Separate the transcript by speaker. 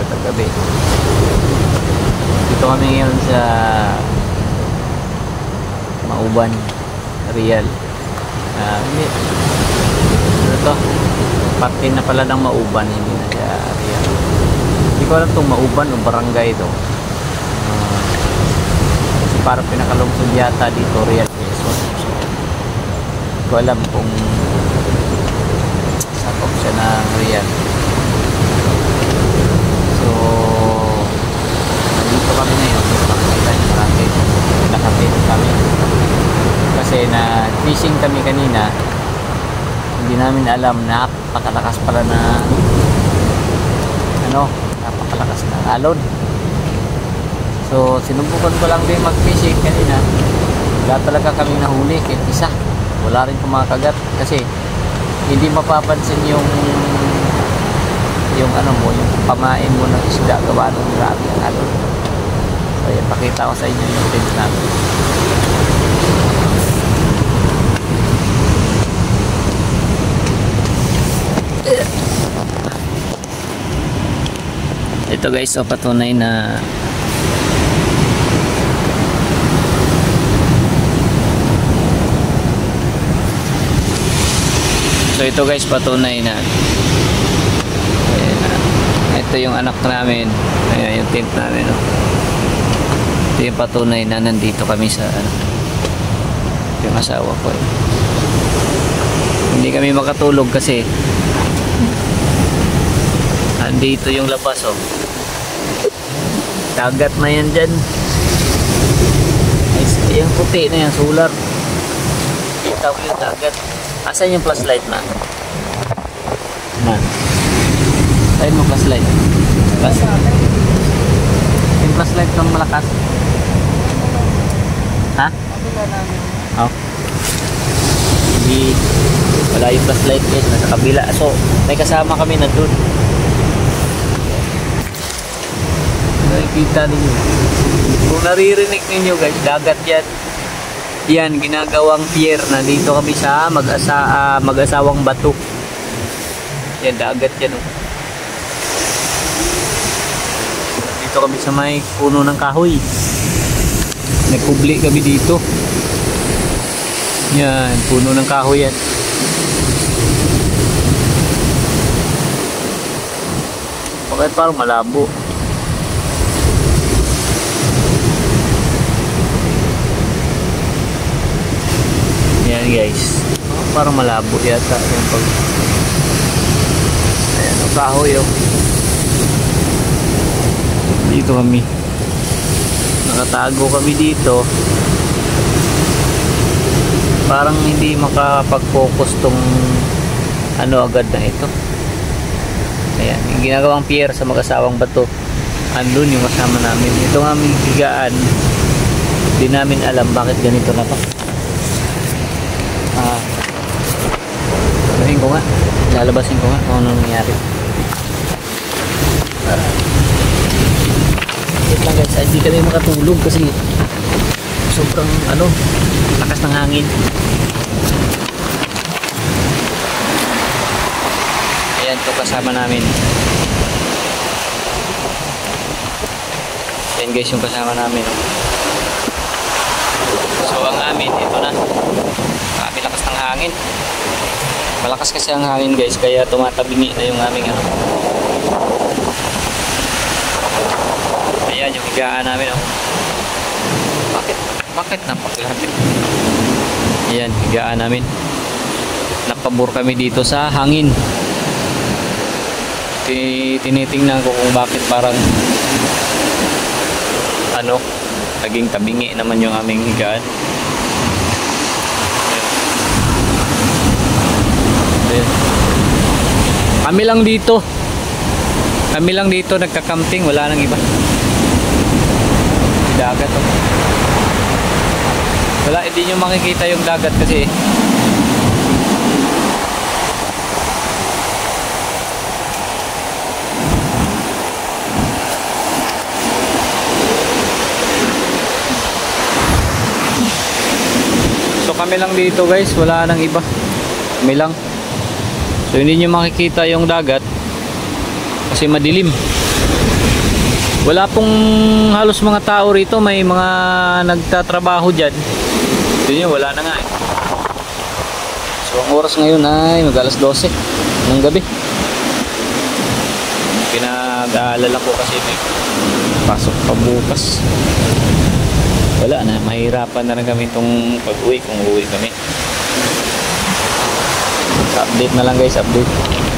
Speaker 1: kagabi. Dito kami ngayon sa Mauban, Real. Hindi. Ano to? Parte na pala ng Mauban, hindi na siya Real. Hindi ko alam itong Mauban o barangay ito. Kasi parang pinakalungsod yata dito, Real Quezon. Hindi ko alam kung sakop siya ng Real. So, nandito kami ngayon. Makikita niyo marami. Nakapit kami. Kasi na fishing kami kanina. Hindi namin alam na napakalakas pala na napakalakas na alon. So sinubukan ko lang din mag-fishing kanina. Wala talaga kaming nahuli kahit isa. Wala rin kumakagat kasi hindi mapapansin yung yung pamain mo ng isda gawa ng grabe ang alon. So yan, pakita ko sa inyo yung tips namin. Ito guys, so patunay na ito guys, patunay na ito yung anak namin. Ayan yung tent namin, no? Ito yung patunay na nandito kami sa yung asawa ko, eh. Hindi kami makatulog kasi andito yung labas, oh. Dagat na yan dyan. Yung puti na yan, solar. Kita ko yung dagat. Asan yung flashlight na? Ayan mo flashlight. Yung flashlight kang malakas. Ha? Oh. Hindi. Wala yung flashlight guys, nasa kabila. So may kasama kami na dun. Nakikita ninyo. Kung naririnig ninyo guys, dagat yan. Yan, ginagawang pier na dito kami sa mag-asawang bato. Yan, dagat yan, oh. Dito kami sa may puno ng kahoy. Nagpubli kami dito. Yan, puno ng kahoy yan. Bakit parang malabo? Yan guys, parang malabo yata yung pag ayan o, kahoy o. Dito kami, nakatago kami dito. Parang hindi makapag-focus tong agad na ito. Ayan, yung ginagawang pier sa mag-asawang bato, andun yung kasama namin. Ito nga aming higaan. Hindi namin alam bakit ganito na pa. Sabihin ko nga, lalabasin ko nga kung ano nangyari. Wait lang guys, hindi kami makatulog kasi sobrang lakas ng hangin. Ayan, ito kasama namin. Ayan guys, yung kasama namin. So ang amin, ito na. Grabe lakas ng hangin. Malakas kasi ang hangin guys, kaya tumatabingi na yung aming Ayan yung higaan namin, oh. Bakit napakalapit? Ayan, higaan namin. Nakabur kami dito sa hangin. Tinitingnan ko kung bakit parang naging tabingi naman yung aming higaan. Kami lang dito nagka-camping, wala nang iba. Dagat, oh. Wala, hindi nyo makikita yung dagat kasi so kami lang dito guys, wala nang iba. Kami lang. So hindi nyo makikita yung dagat kasi madilim. Wala pong halos mga tao rito, may mga nagtatrabaho dyan. Ito nyo, wala na nga eh. So ang oras ngayon ay mag-alas 12 ng gabi. Pinag-aalala ko kasi may pasok pa bukas. Wala na, mahirapan na rin kami itong pag-uwi kung uwi kami. Update na lang guys, update.